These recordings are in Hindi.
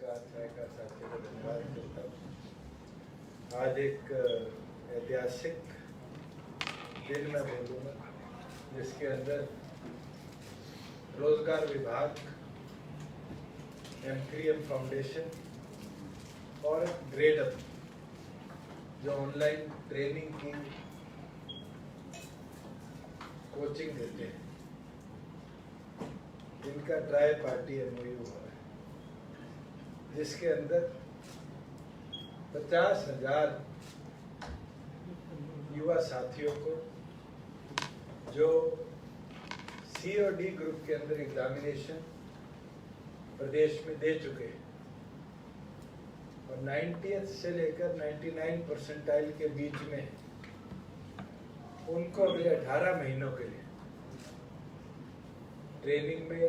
चाय का साथी को धन्यवाद करता हूँ। आज एक ऐतिहासिक दिन मैं बोलूँगा जिसके अंदर रोजगार विभाग, M3M फाउंडेशन और ग्रेडअप जो ऑनलाइन ट्रेनिंग की कोचिंग देते हैं, इनका ट्राई पार्टी MOU हुआ है, जिसके अंदर 50,000 युवा साथियों को जो C और D ग्रुप के अंदर एग्जामिनेशन प्रदेश में दे चुके हैं और 90th से लेकर 99 परसेंटाइल के बीच में उनको अगले 18 महीनों के लिए ट्रेनिंग में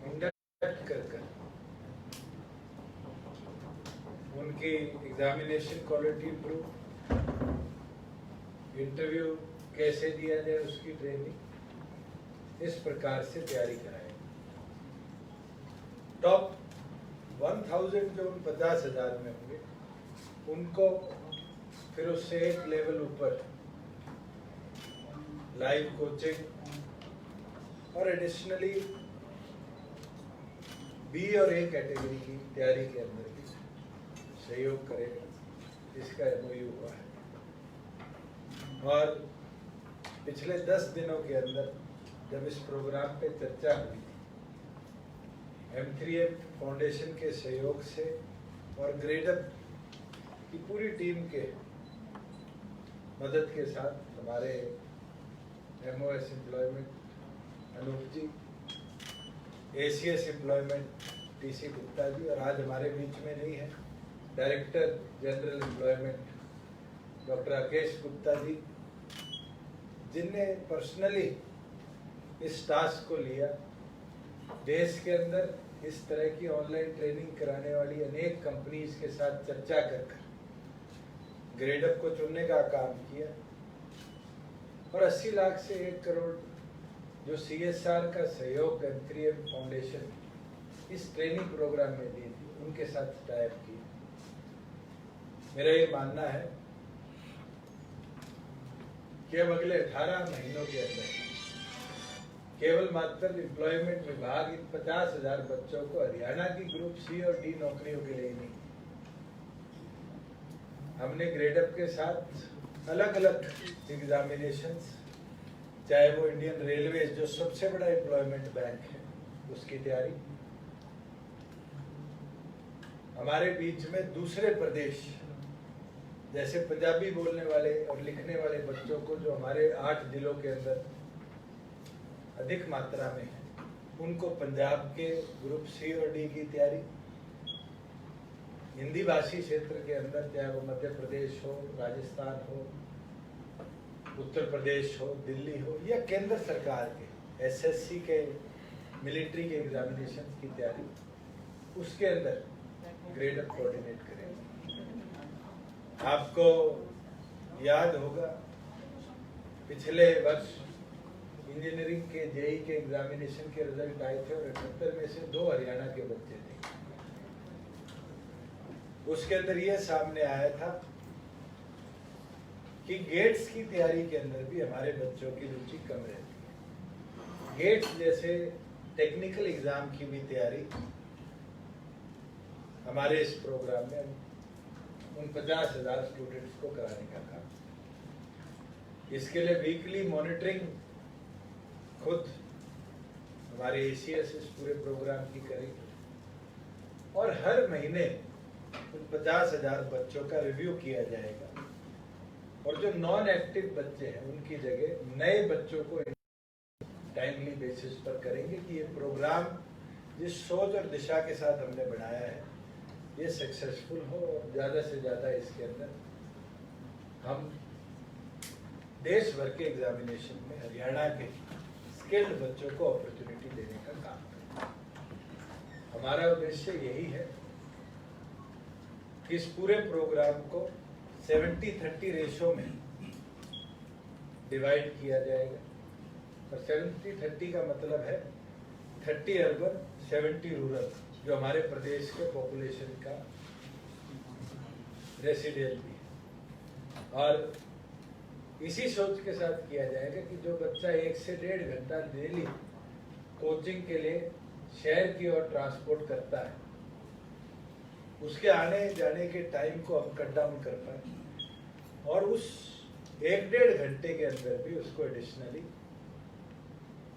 इंडक्ट कर उनकी एग्जामिनेशन क्वालिटी इंप्रूव, इंटरव्यू कैसे दिया जाए उसकी ट्रेनिंग, इस प्रकार से तैयारी कराएंगे। टॉप 1000 जो उन 50,000 में होंगे उनको फिर उससे एक लेवल ऊपर लाइव कोचिंग और एडिशनली B और A कैटेगरी की तैयारी के अंदर भी सहयोग करेगा, इसका MOU हुआ है। और पिछले 10 दिनों के अंदर जब इस प्रोग्राम पे चर्चा हुई थी, M3M फाउंडेशन के सहयोग से और ग्रेडअप की पूरी टीम के मदद के साथ हमारे MOS employment Anoop ji, ACS employment TC Gupta ji, और आज हमारे बीच में नहीं है director general employment doctor Rakesh Gupta ji, जिनने पर्सनली इस टास्क को लिया। देश के अंदर इस तरह की ऑनलाइन ट्रेनिंग कराने वाली अनेक कंपनीज के साथ चर्चा कर ग्रेडअप को चुनने का काम किया और 80 लाख से 1 करोड़ जो CSR का सहयोग M3M फाउंडेशन इस ट्रेनिंग प्रोग्राम में दी थी, उनके साथ टाइप किया। मेरा ये मानना है कि अब अगले 18 महीनों के अंदर केवल मात्र एम्प्लॉयमेंट विभाग इन 50,000 बच्चों को हरियाणा की ग्रुप C और D नौकरियों के लिए नहीं, हमने ग्रेडअप के साथ अलग अलग एग्जामिनेशंस, चाहे वो इंडियन रेलवे जो सबसे बड़ा एम्प्लॉयमेंट बैंक है उसकी तैयारी, हमारे बीच में दूसरे प्रदेश जैसे पंजाबी बोलने वाले और लिखने वाले बच्चों को जो हमारे 8 जिलों के अंदर अधिक मात्रा में है, उनको पंजाब के ग्रुप C और D की तैयारी, हिंदी भाषी क्षेत्र के अंदर चाहे वो मध्य प्रदेश हो, राजस्थान हो, उत्तर प्रदेश हो, दिल्ली हो या केंद्र सरकार के SSC के मिलिट्री के एग्जामिनेशन की तैयारी, उसके अंदर ग्रेडअप कोऑर्डिनेट करेंगे। आपको याद होगा पिछले वर्ष इंजीनियरिंग के JEE के एग्जामिनेशन के रिजल्ट आए थे और 78 में से 2 हरियाणा के बच्चे थे। उसके अंदर ये सामने आया था कि गेट्स की तैयारी के अंदर भी हमारे बच्चों की रुचि कम रहती है। गेट्स जैसे टेक्निकल एग्जाम की भी तैयारी हमारे इस प्रोग्राम में उन 50,000 स्टूडेंट्स को कराने का काम। इसके लिए वीकली मॉनिटरिंग खुद हमारे ACS इस पूरे प्रोग्राम की करेगी और हर महीने उन 50,000 बच्चों का रिव्यू किया जाएगा और जो नॉन एक्टिव बच्चे हैं उनकी जगह नए बच्चों को टाइमली बेसिस पर करेंगे कि ये प्रोग्राम जिस सोच और दिशा के साथ हमने बनाया है ये सक्सेसफुल हो और ज़्यादा से ज़्यादा इसके अंदर हम देश भर के एग्जामिनेशन में हरियाणा के स्किल्ड बच्चों को अपॉर्चुनिटी देने का काम करें। हमारा उद्देश्य यही है कि इस पूरे प्रोग्राम को 70-30 रेशो में डिवाइड किया जाएगा और 70-30 का मतलब है 30 अर्बन 70 रूरल, जो हमारे प्रदेश के पॉपुलेशन का रेसिडेंट भी है। और इसी सोच के साथ किया जाएगा कि जो बच्चा 1 से 1.5 घंटा डेली कोचिंग के लिए शहर की ओर ट्रांसपोर्ट करता है, उसके आने जाने के टाइम को हम कट डाउन कर पाए और उस 1-1.5 घंटे के अंदर भी उसको एडिशनली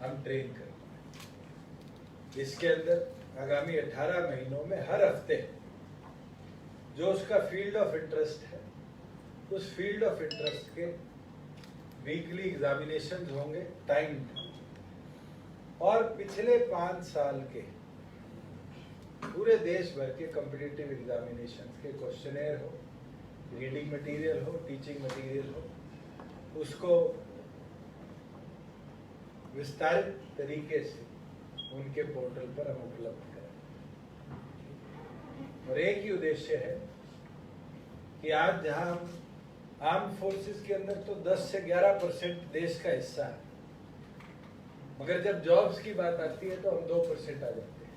हम ट्रेन कर पाए। इसके अंदर आगामी 18 महीनों में हर हफ्ते जो उसका फील्ड ऑफ इंटरेस्ट है, उस फील्ड ऑफ इंटरेस्ट के वीकली एग्जामिनेशन होंगे टाइम, और पिछले 5 साल के पूरे देश भर के कॉम्पिटिटिव एग्जामिनेशन के क्वेश्चनेयर हो, रीडिंग मटेरियल हो, टीचिंग मटेरियल हो, उसको विस्तारित तरीके से उनके पोर्टल पर हम उपलब्ध करें। और एक ही उद्देश्य है कि आज जहां हम आर्म फोर्सेस के अंदर तो 10 से 11% देश का हिस्सा है, मगर जब जॉब्स की बात आती है तो हम 2% आ जाते हैं।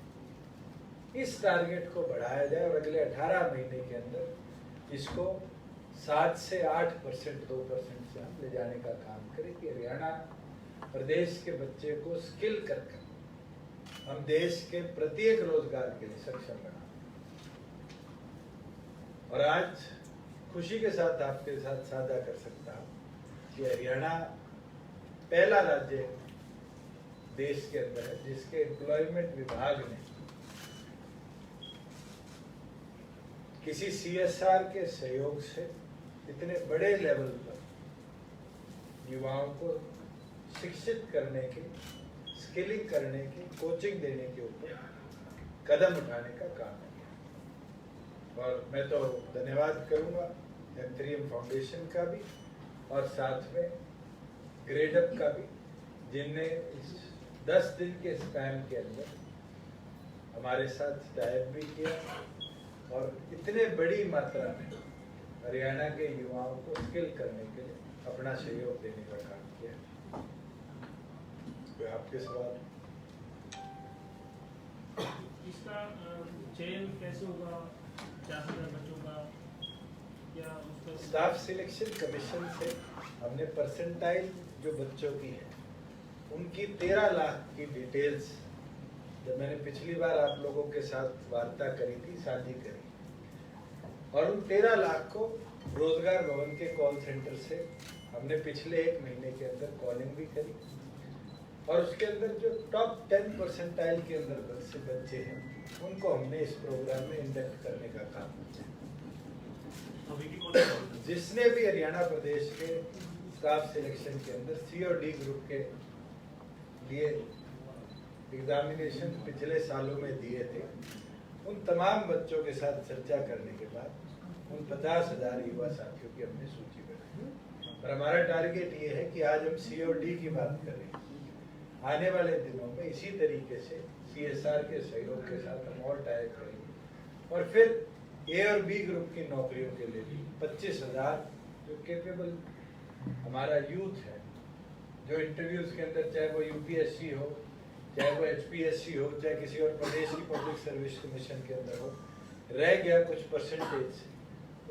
इस टारगेट को बढ़ाया जाए और अगले 18 महीने के अंदर इसको 7 से 8%, 2% से हम ले जाने का काम करें कि हरियाणा प्रदेश के बच्चे को स्किल करके हम देश के प्रत्येक रोजगार के लिए सक्षम बना। और आज खुशी के साथ आपके साथ साझा कर सकता हूं कि हरियाणा पहला राज्य देश के अंदर है जिसके एम्प्लॉयमेंट विभाग ने किसी CSR के सहयोग से इतने बड़े लेवल पर युवाओं को शिक्षित करने के, स्किलिंग करने के, कोचिंग देने के ऊपर कदम उठाने का काम किया। और मैं तो धन्यवाद करूंगा M3M फाउंडेशन का भी और साथ में ग्रेडअप का भी, जिनने इस 10 दिन के स्पैन के अंदर हमारे साथ टाइप भी किया और इतने बड़ी मात्रा में हरियाणा के युवाओं को स्किल करने के लिए अपना सहयोग देने का काम किया। तो आपके सवाल? इसका चयन कैसे होगा? 40,000 बच्चों का या उसका? स्टाफ सिलेक्शन कमीशन से हमने परसेंटाइल जो बच्चों की है उनकी 13 लाख की डिटेल्स, जब मैंने पिछली बार आप लोगों के साथ वार्ता करी थी, साझी करी, और उन 13 लाख को रोजगार भवन के कॉल सेंटर से हमने पिछले 1 महीने के अंदर कॉलिंग भी करी और उसके अंदर जो टॉप 10 परसेंटाइल के अंदर से बच्चे हैं उनको हमने इस प्रोग्राम में इंडक्ट करने का काम किया। जिसने भी हरियाणा प्रदेश के स्टाफ सिलेक्शन के अंदर C और D ग्रुप के लिए एग्जामिनेशन पिछले सालों में दिए थे, उन तमाम बच्चों के साथ चर्चा करने के बाद उन 50,000 युवा साथियों की हमने सूची बनाई। और हमारा टारगेट ये है कि आज हम C और D की बात कर रहे हैं, आने वाले दिनों में इसी तरीके से CSR के सहयोग के साथ हम और टाइप करेंगे और फिर A और B ग्रुप की नौकरियों के लिए भी 25,000 जो केपेबल हमारा यूथ है, जो इंटरव्यूज के अंदर चाहे वो UPSC हो, चाहे वो HPSC हो, चाहे किसी और प्रदेश की पब्लिक सर्विस कमीशन के अंदर हो, रह गया कुछ परसेंटेज,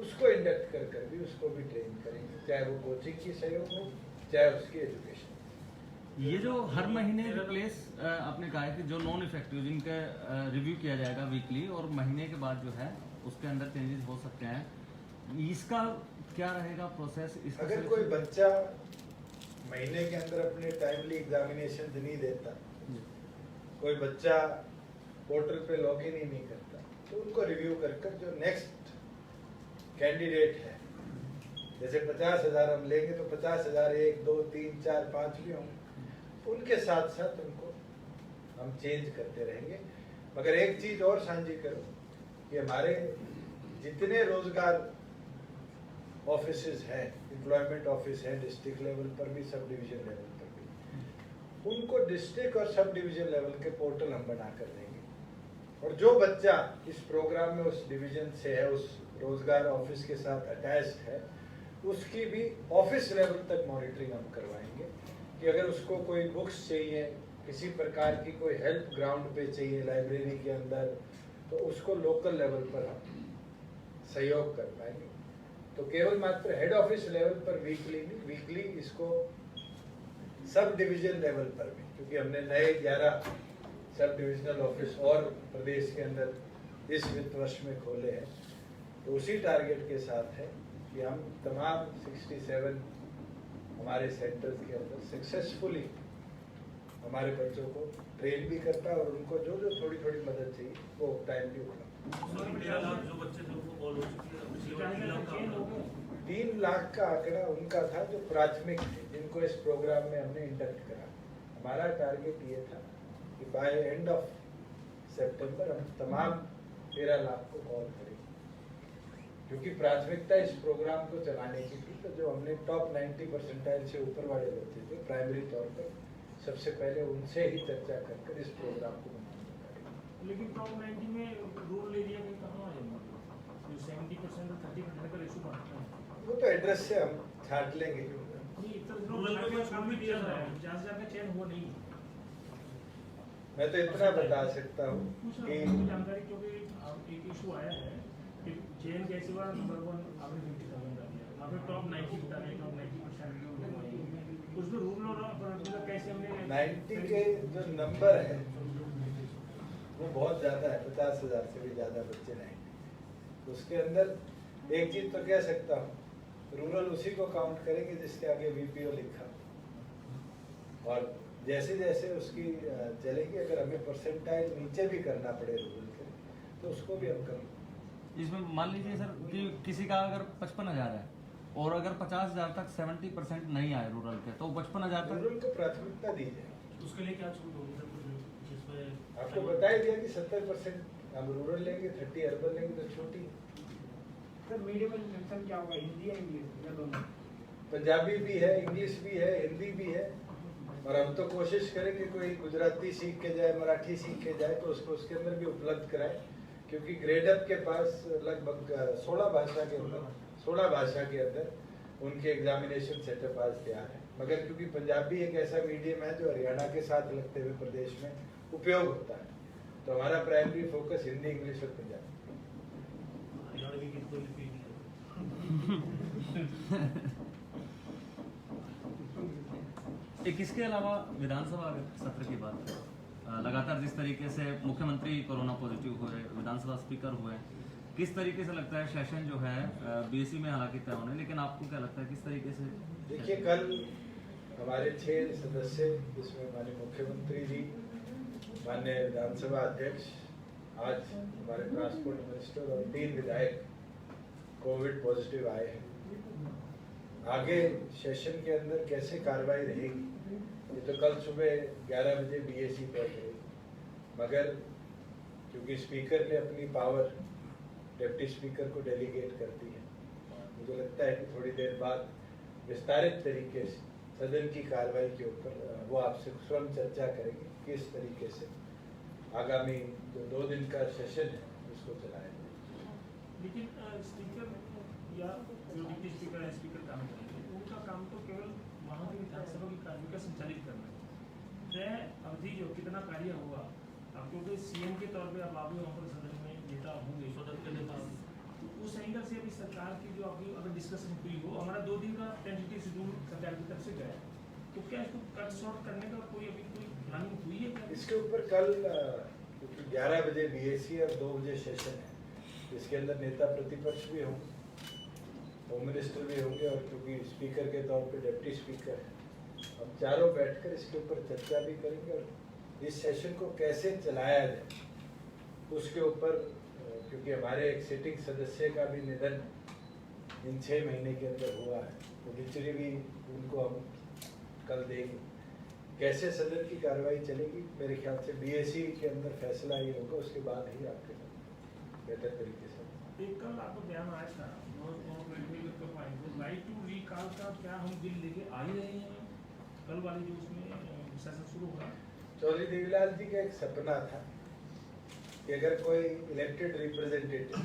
उसको इंडक्ट कर भी उसको भी ट्रेन करेंगे, चाहे वो कोचिंग की सहयोग हो, चाहे उसकी एजुकेशन। ये जो हर महीने रिप्लेस आपने कहा है कि जो नॉन इफेक्टिव जिनका रिव्यू किया जाएगा वीकली और महीने के बाद जो है उसके अंदर चेंजेस हो सकते हैं, इसका क्या रहेगा प्रोसेस? अगर कोई बच्चा महीने के अंदर अपने टाइमली एग्जामिनेशन नहीं देता, कोई बच्चा पोर्टल पे लॉगिन ही नहीं करता, तो उनको रिव्यू कर जो नेक्स्ट कैंडिडेट है, जैसे 50,000 हम लेंगे तो 50,000 1, 2, 3, 4, 5 भी होंगे, उनके साथ साथ उनको हम चेंज करते रहेंगे। मगर एक चीज और साझी करूं कि हमारे जितने रोजगार ऑफिसेज हैं, एम्प्लॉयमेंट ऑफिस है डिस्ट्रिक्ट लेवल पर भी, सब डिवीजन लेवल पर भी, उनको डिस्ट्रिक्ट और सब डिवीजन लेवल के पोर्टल हम बना कर देंगे। और जो बच्चा इस प्रोग्राम में उस डिवीजन से है, उस रोजगार ऑफिस के साथ अटैच्ड है, उसकी भी ऑफिस लेवल तक मॉनिटरिंग हम करवाएंगे कि अगर उसको कोई बुक्स चाहिए, किसी प्रकार की कोई हेल्प ग्राउंड पे चाहिए लाइब्रेरी के अंदर, तो उसको लोकल लेवल पर हम सहयोग कर पाएंगे। तो केवल मात्र हेड ऑफिस लेवल पर वीकली नहीं, वीकली इसको सब डिवीजन लेवल पर भी, क्योंकि हमने नए 11 सब डिविजनल ऑफिस और प्रदेश के अंदर इस वित्त वर्ष में खोले हैं। तो उसी टारगेट के साथ है कि हम तमाम 67 हमारे सेंटर्स के अंदर सक्सेसफुली हमारे बच्चों को ट्रेन भी कर पाए और उनको जो जो थोड़ी थोड़ी मदद चाहिए वो टाइमली होगा। जो बच्चे थे उनको कॉल हो चुकी है, 3 लाख का आंकड़ा उनका था जो प्राथमिक थे, जिनको इस प्रोग्राम में हमने इंडक्ट करा। हमारा टारगेट ये था कि बाय एंड ऑफ सितंबर हम तमाम 13 लाख को कॉल करेंगे, क्योंकि प्राथमिकता इस प्रोग्राम को चलाने की थी। तो जो हमने टॉप 90% से ऊपर वाले बच्चे थे, प्राइमरी तौर पर सबसे पहले उनसे ही चर्चा कर इस प्रोग्राम को बनाना। लेकिन टॉप 90 में रूरल एरिया में कहाँ आ जाएंगे? 70% और 30% का रेशो बढ़ता है। वो तो एड्रेस से हम छाट लेंगे। चयन हुआ नहीं। मैं तो इतना बता सकता हूँ कि जानकारी, क्योंकि एक इशू आया है कि चयन कैसे हुआ, नंबर 1 आपने 57 कर दिया, वहाँ पे टॉप 90 बता रहे, टॉप 90% उसमें रूरल और कैसे हमने 90 के जो नंबर है वो बहुत ज़्यादा है, 50,000 से भी ज़्यादा बच्चे 90। उसके अंदर एक चीज़ तो कह सकता हूँ, रूरल उसी को काउंट करेंगे जिसके आगे वीपीओ लिखा, और जैसे जैसे उसकी चलेगी, अगर हमें परसेंटाइल नीचे भी करना पड़े रूरल के तो उसको भी हम करेंगे। इसमें मान लीजिए सर कि किसी का अगर 55,000 है और अगर 50,000 तक 70% नहीं आए रूरल के, तो 55,000 तक रूरल को प्राथमिकता दी जाए। उसके लिए क्या छूट होगी सर? आपको बताया दिया कि 70% हम रूरल लेंगे, 30 अर्बन लेंगे, तो छोटी सर मीडियम एजुकेशन क्या होगा, हिंदी या इंग्लिश या दोनों? पंजाबी भी है, इंग्लिश भी है, हिंदी भी है, और हम तो कोशिश करेंगे कोई गुजराती सीख के जाए, मराठी सीख के जाए तो उसको उसके अंदर भी उपलब्ध कराए, क्योंकि ग्रेडअप के पास लगभग 16 भाषा के अंदर उनके एग्जामिनेशन सेटअप आज तैयार है। मगर क्योंकि पंजाबी एक ऐसा मीडियम है जो हरियाणा के साथ लगते हुए प्रदेश में उपयोग होता है, तो हमारा प्राइमरी फोकस हिंदी, इंग्लिश और पंजाबी। एक इसके अलावा विधानसभा सत्र की बात करें, लगातार जिस तरीके से मुख्यमंत्री कोरोना पॉजिटिव हुए, विधानसभा स्पीकर हुए, किस तरीके से लगता है सेशन जो है बीएससी में हालांकि तय होने, लेकिन आपको क्या लगता है किस तरीके से? देखिए, कल हमारे 6 सदस्य जिसमें माननीय मुख्यमंत्री जी, माननीय विधानसभा अध्यक्ष, आज हमारे ट्रांसपोर्ट मिनिस्टर और 3 विधायक कोविड पॉजिटिव आए हैं। आगे सेशन के अंदर कैसे कार्रवाई रहेगी ये तो कल सुबह 11 बजे बीएससी तय करेगी, मगर क्योंकि स्पीकर ने अपनी पावर डिप्टी स्पीकर को डेलीगेट कर दी है, मुझे लगता है कि थोड़ी देर बाद विस्तारित तरीके से सदन की कार्रवाई के ऊपर वो आपसे स्वयं चर्चा करेंगे किस तरीके से आगामी जो 2 दिन का सेशन है उसको चलाया जाए। लेकिन स्पीकर या जो डिप्टी स्पीकर है, स्पीकर काम करेंगे, उनका काम तो केवल वहाँ की विधानसभा की कार्य का संचालित करना है। तय अवधि जो कितना कार्य हुआ, अब क्योंकि सीएम के तौर पे अब आप वहाँ पर सदन में नेता होंगे, सदन के नेता, तो उस एंगल से अभी सरकार की जो आपकी अगर डिस्कशन हुई हो, हमारा 2 दिन का टेंटेटिव शेड्यूल सरकार की तरफ से गया, तो क्या इसको कट शॉर्ट करने का कोई अभी कोई प्लानिंग हुई है क्या? इसके ऊपर कल 11 बजे बीएससी और 2 बजे सेशन है, इसके अंदर नेता प्रतिपक्ष भी होंगे, होम मिनिस्टर भी होंगे, और क्योंकि स्पीकर के तौर पे डिप्टी स्पीकर है, हम चारों बैठकर इसके ऊपर चर्चा भी करेंगे और इस सेशन को कैसे चलाया जाए उसके ऊपर, क्योंकि हमारे एक सिटिंग सदस्य का भी निधन इन 6 महीने के अंदर हुआ है, तो बिचरी भी उनको हम कल देंगे। कैसे सदन की कार्रवाई चलेगी, मेरे ख्याल से बीएससी के अंदर फैसला ये होगा, उसके बाद ही आपके साथ बेहतर तरीके से। एक कल आपको बयान आया था राइट टू रिकॉल का, क्या हम बिल लेके आ ही रहे हैं? कल वाली जो उसमें सेशन शुरू हुआ, चौधरी देवीलाल जी का एक सपना था कि अगर कोई इलेक्टेड रिप्रेजेंटेटिव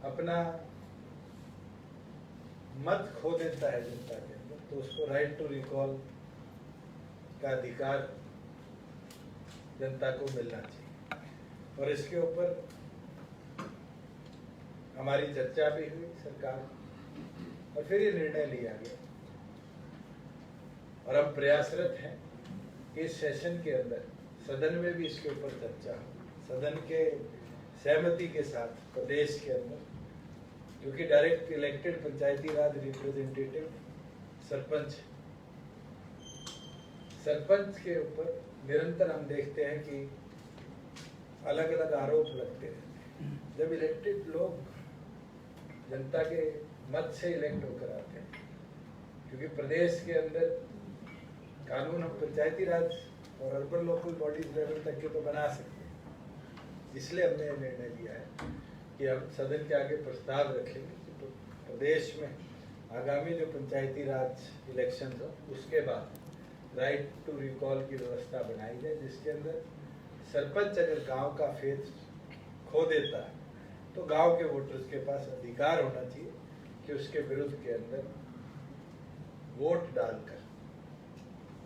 अपना मत खो देता है जनता के अंदर, तो उसको राइट टू रिकॉल का अधिकार जनता को मिलना चाहिए। और इसके ऊपर हमारी चर्चा भी हुई सरकार और फिर ये निर्णय लिया गया और हम प्रयासरत हैं कि इस सेशन के अंदर सदन में भी इसके ऊपर चर्चा हो, सदन के सहमति के साथ प्रदेश के अंदर, क्योंकि डायरेक्ट इलेक्टेड पंचायती राज रिप्रेजेंटेटिव सरपंच के ऊपर निरंतर हम देखते हैं कि अलग अलग आरोप लगते हैं। जब इलेक्टेड लोग जनता के मत से इलेक्ट होकर आते हैं, क्योंकि प्रदेश के अंदर कानून हम पंचायती राज और अर्बन लोकल बॉडीज लेवल तक के तो बना सकते हैं, इसलिए हमने ये निर्णय लिया है कि हम सदन के आगे प्रस्ताव रखेंगे कि प्रदेश में आगामी जो पंचायती राज इलेक्शन हो उसके बाद राइट टू रिकॉल की व्यवस्था बनाई जाए, जिसके अंदर सरपंच अगर गांव का फेस खो देता है तो गांव के वोटर्स के पास अधिकार होना चाहिए कि उसके विरुद्ध के अंदर वोट डालकर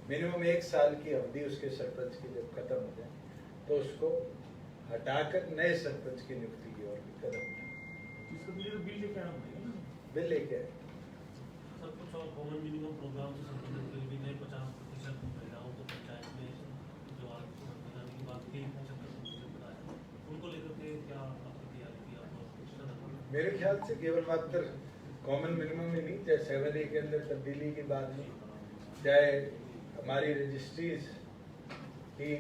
मिनिमम 1 साल की अवधि उसके सरपंच की जब खत्म हो जाए तो उसको हटाकर नए सरपंच की नियुक्ति की ओर कदम उठाए। बिल लेके आना पड़ेगा ना। बिल लेके आए। सब कुछ और कॉमन मिनिमम प्रोग्राम से संबंधित बिल भी नए 50% महिलाओं को पंचायत में जो आने की बात की 75% बताया, उनको लेकर के क्या आपकी तैयारी की आप? मेरे ख्याल से केवल मात्र कॉमन मिनिमम ही नहीं, चाहे 7A के अंदर तब्दीली की बात हो, चाहे हमारी रजिस्ट्रीज की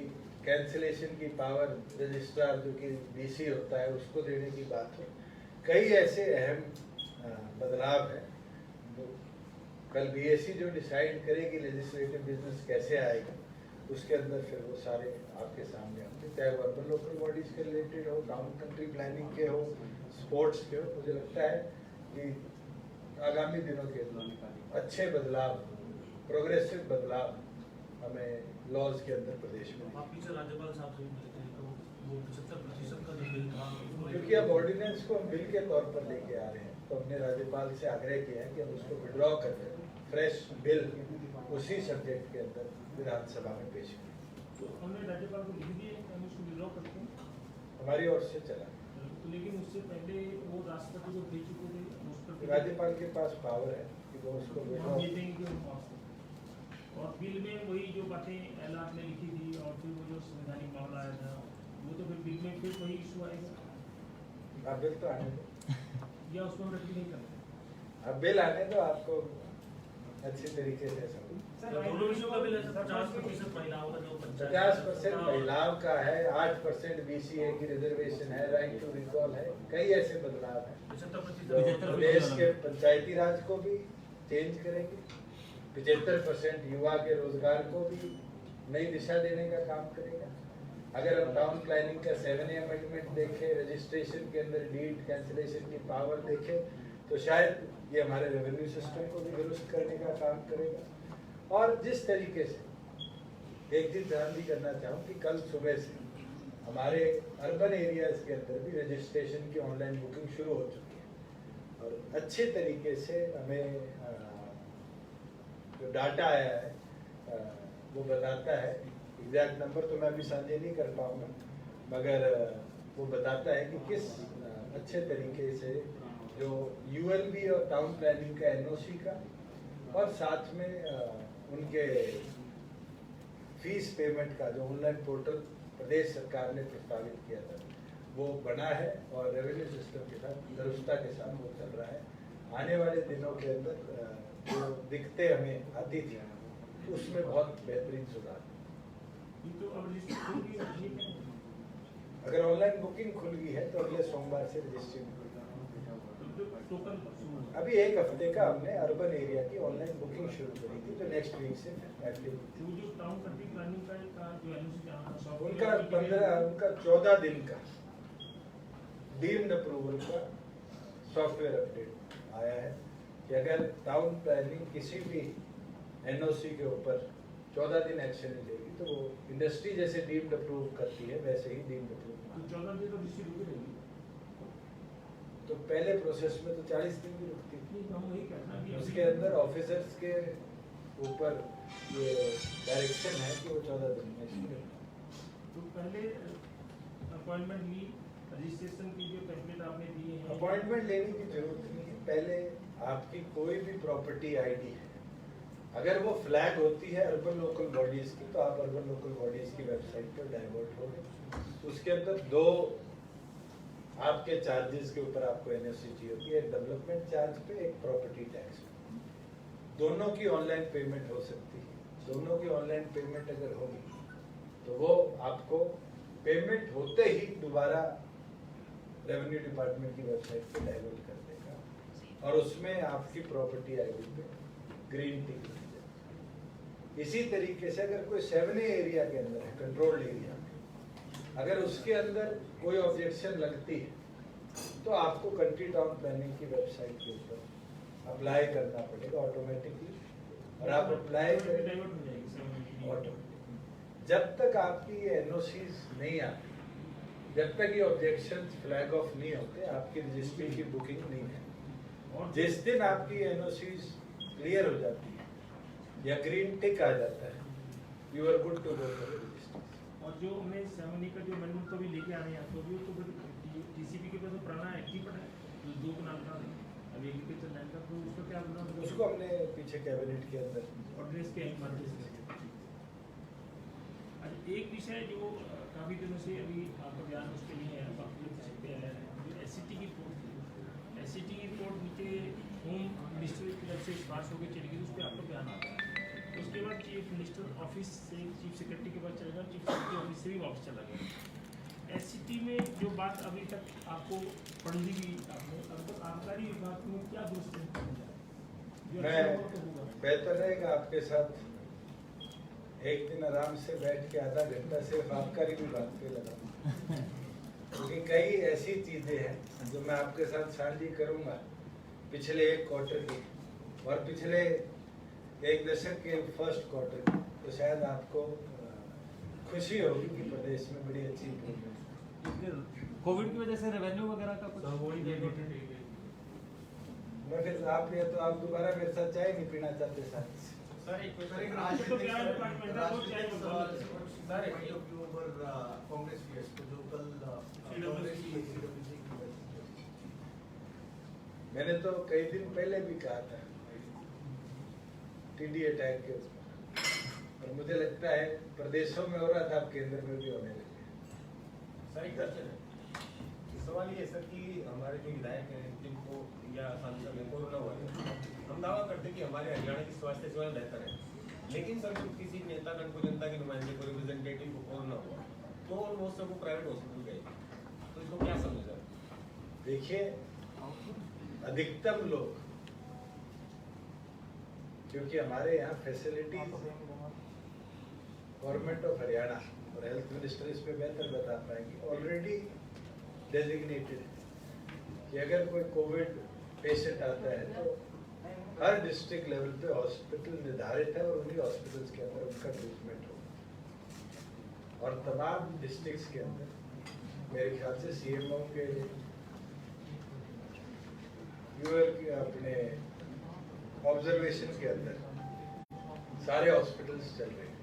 कैंसिलेशन की पावर रजिस्ट्रार जो कि DC होता है उसको देने की बात हो, कई ऐसे अहम बदलाव हैं। कल BSC जो डिसाइड करेगी लेजिस्लेटिव बिजनेस कैसे आएगा उसके अंदर फिर वो सारे आपके सामने होंगे, चाहे वो अर्बन लोकल बॉडीज के रिलेटेड हो, टाउन कंट्री प्लानिंग के हो, स्पोर्ट्स के हो। मुझे लगता है कि आगामी दिनों के अच्छे बदलाव, प्रोग्रेसिव बदलाव हमें लॉज के अंदर प्रदेश में। आप पीछे राज्यपाल साहब से भी मिले थे, तो वो 75% का जो बिल था, क्योंकि अब ऑर्डिनेंस को हम बिल के तौर पर लेके आ रहे हैं तो हमने राज्यपाल से आग्रह किया है कि हम उसको विड्रॉ कर दें, फ्रेश बिल उसी सब्जेक्ट के अंदर विधानसभा में पेश करें। तो हमने राज्यपाल को लिख दिए कि हम उसको विड्रॉ करते हैं, हमारी ओर से चला। तो लेकिन उससे पहले वो राष्ट्रपति को भेज चुके थे, उस पर राज्यपाल के पास पावर है कि वो उसको हम विड्रॉ। भेजेंगे कि हम पास करें। और बिल में वही जो बातें एलान ने लिखी थी और फिर वो जो संवैधानिक मामला आया था वो तो फिर बिल में फिर वही इशू आएगा। आप बिल तो आने दो, या उसको हम रद्द नहीं करते। अब बिल आने दो, आपको अच्छी तरीके से समझ। दोनों विषयों का बिल है, 50% महिलाओं का जो पंचायत 50% महिलाओं का है, 8% BCA की रिजर्वेशन है, राइट टू रिकॉल है, कई ऐसे बदलाव हैं 75% जो प्रदेश के पंचायती राज को भी चेंज करेंगे। 75% युवा के रोजगार को भी नई दिशा देने का काम करेगा। अगर हम टाउन प्लानिंग का 7A अमेंडमेंट देखें, रजिस्ट्रेशन के अंदर डीड कैंसिलेशन की पावर देखें, तो शायद ये हमारे रेवेन्यू सिस्टम को भी दुरुस्त करने का काम करेगा। और जिस तरीके से एक चीज ध्यान भी करना चाहूँ कि कल सुबह से हमारे अर्बन एरियाज के अंदर भी रजिस्ट्रेशन की ऑनलाइन बुकिंग शुरू हो चुकी है और अच्छे तरीके से हमें जो डाटा आया है वो बताता है, एग्जैक्ट नंबर तो मैं अभी साझा नहीं कर पाऊंगा, मगर वो बताता है कि किस अच्छे तरीके से जो ULB और टाउन प्लानिंग का NOC का और साथ में उनके फीस पेमेंट का जो ऑनलाइन पोर्टल प्रदेश सरकार ने प्रस्तावित किया था वो बना है और रेवेन्यू सिस्टम के साथ दुरुस्ता के साथ वो चल रहा है। आने वाले दिनों के अंदर जो दिक्कतें हमें आती थी उसमें बहुत बेहतरीन सुधार। तो अब रजिस्ट्रेशन की ठीक है, अगर ऑनलाइन बुकिंग खुल गई है तो अगले सोमवार से रजिस्ट्रेशन टोकन अभी 1 हफ्ते का हमने अर्बन एरिया की ऑनलाइन बुकिंग शुरू करी थी जो नेक्स्ट वीक से एक्टिव। जो टाउन कंट्री प्लानिंग का जो NOC उनका 14 दिन का डीम्ड अप्रूवल का सॉफ्टवेयर अपडेट आया है कि अगर टाउन प्लानिंग किसी भी NOC के ऊपर 14 दिन एक्शन लेगी तो वो इंडस्ट्री जैसे डीम्ड अप्रूव करती है वैसे ही डीम्ड अप्रूव। तो 14 दिन तो रजिस्ट्री रुकी रहेगी, तो पहले प्रोसेस में तो 40 दिन भी रुकती थी। हम वही कहना है कि उसके अंदर ऑफिसर्स के ऊपर ये डायरेक्शन है कि वो 14 दिन में इसको निपटाएं। तो पहले अपॉइंटमेंट ली, रजिस्ट्रेशन की जो टेम्पलेट आपने दिए हैं, अपॉइंटमेंट लेने की जरूरत नहीं है। पहले आपकी कोई भी प्रॉपर्टी आईडी है, अगर वो फ्लैग होती है अर्बन लोकल बॉडीज की, तो आप अर्बन लोकल बॉडीज की वेबसाइट पर डाइवर्ट हो गए। उसके अंदर दो आपके चार्जेस के ऊपर आपको एनओसी चाहिए होती है, एक डेवलपमेंट चार्ज पे, एक प्रॉपर्टी टैक्स पे। दोनों की ऑनलाइन पेमेंट हो सकती है। दोनों की ऑनलाइन पेमेंट अगर होगी तो वो आपको पेमेंट होते ही दोबारा रेवेन्यू डिपार्टमेंट की वेबसाइट पे डाइवर्ट कर देगा और उसमें आपकी प्रॉपर्टी आईडी पे ग्रीन टिक लग जाएगी। इसी तरीके से अगर कोई 7A एरिया के अंदर है, कंट्रोल्ड एरिया, अगर उसके अंदर कोई ऑब्जेक्शन लगती है तो आपको कंट्री टाउन प्लानिंग की वेबसाइट के ऊपर अप्लाई करना पड़ेगा ऑटोमेटिकली, और आप अप्लाई करें डाइवर्ट हो जाएगी 7 ऑटोमेटिक। जब तक आपकी ये एनओसीज नहीं आती, जब तक ये ऑब्जेक्शन फ्लैग ऑफ नहीं होते, आपकी रजिस्ट्री की बुकिंग नहीं है। और जिस दिन आपकी एनओसीज क्लियर हो जाती है या ग्रीन टिक आ जाता है, you are good to go for registry. और जो हमने 7 का जो अमेंडमेंट को भी लेके आने हैं तो भी तो टीसीपी के पास तो पुराना एक्टिव पड़ा है, जो 2 कनाल का अभी एग्रीकल्चर लैंड का, तो उसका क्या बना उसको हमने पीछे कैबिनेट के अंदर और ड्रेस के माध्यम से। अच्छा, एक विषय जो काफ़ी दिनों से अभी आपका बयान उसके लिए है, बाकी पे है, जो एससीटी की रिपोर्ट थी, एससीटी की रिपोर्ट नीचे होम मिनिस्टर की तरफ से पास होकर चली गई, उस पर आपका बयान आता है। उसके बाद चीफ मिनिस्टर ऑफिस से चीफ सेक्रेटरी के पास चला गया, चीफ सेक्रेटरी ऑफिस से भी वापस चला गया। एससीटी में जो बात अभी तक आपको पढ़ी हुई आपने, अब तक आबकारी विभाग में क्या दोष है? मैं बेहतर रहेगा आपके साथ एक दिन आराम से बैठ के आधा घंटा सिर्फ आबकारी विभाग पे लगा, क्योंकि कई ऐसी चीजें हैं जो मैं आपके साथ साझी करूंगा पिछले 1 क्वार्टर की और पिछले 1 दशक के फर्स्ट क्वार्टर की, तो शायद आपको खुशी होगी कि प्रदेश में बड़ी अच्छी इम्प्रूवमेंट। कोविड की वजह से रेवेन्यू वगैरह का कुछ मैं फिर आप ये तो आप दोबारा मेरे साथ चाय नहीं पीना चाहते साथ। सर एक तो क्या डिपार्टमेंट है, वो चाहे सवाल सर एक के ऊपर कांग्रेस की जो कल कांग्रेस की CWC की मैंने तो कई दिन पहले भी कहा था टीडी अटैक के ऊपर, और मुझे लगता है प्रदेशों में हो रहा था, अब केंद्र में भी होने लगे। सर एक क्वेश्चन है, सवाल ये है सर कि हमारे जो विधायक हैं जिनको या सांसद हैं कोरोना हुआ है, हम दावा करते हैं कि हमारे हरियाणा की स्वास्थ्य सेवाएं बेहतर है, लेकिन सर जब किसी नेतागण को, जनता के नुमाइंदे को, रिप्रेजेंटेटिव को कोरोना हुआ तो ऑलमोस्ट सबको प्राइवेट हॉस्पिटल गए, तो इसको क्या समझे सर? देखिए, अधिकतम लोग, क्योंकि हमारे यहाँ फैसिलिटीज गवर्नमेंट ऑफ हरियाणा और हेल्थ मिनिस्टर इस पे बेहतर बता पाएंगे, ऑलरेडी डेजिग्नेटेड है कि अगर कोई कोविड पेशेंट आता है तो हर डिस्ट्रिक्ट लेवल पे हॉस्पिटल निर्धारित है और उन्हीं हॉस्पिटल्स के अंदर उनका ट्रीटमेंट होगा। और तमाम डिस्ट्रिक्ट्स के अंदर मेरे ख्याल से CMO के यूएल के अपने ऑब्जर्वेशन के अंदर सारे हॉस्पिटल्स चल रहे हैं।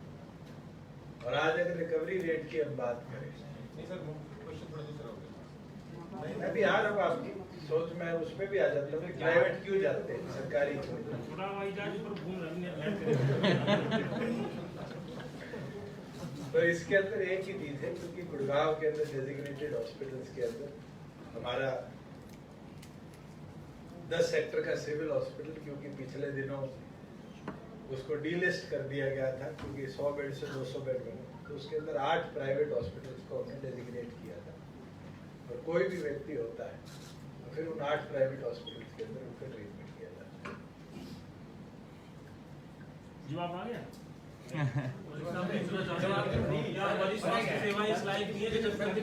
और आज अगर रिकवरी रेट की हम बात करें, नहीं सर क्वेश्चन थोड़ा दूसरा हो गया। मैं भी आ रहा हूँ, आपकी सोच में उस पर भी आ जाता हूँ, प्राइवेट क्यों जाते हैं सरकारी क्यों? थोड़ा हवाई जहाज पर घूम रहे तो इसके अंदर एक ही चीज है, क्योंकि गुड़गांव के अंदर डेजिग्नेटेड हॉस्पिटल्स के अंदर हमारा 10 सेक्टर का सिविल हॉस्पिटल, क्योंकि पिछले दिनों उसको डीलिस्ट कर दिया गया था क्योंकि 100 बेड से 200 बेड बने, तो उसके अंदर 8 प्राइवेट हॉस्पिटल्स को हमने डेजिग्नेट किया था। और कोई भी व्यक्ति होता है तो फिर उन 8 प्राइवेट हॉस्पिटल्स के अंदर उनका ट्रीटमेंट किया जाता है। जवाब आ गया? सेवाएं इस लायक नहीं है कि जब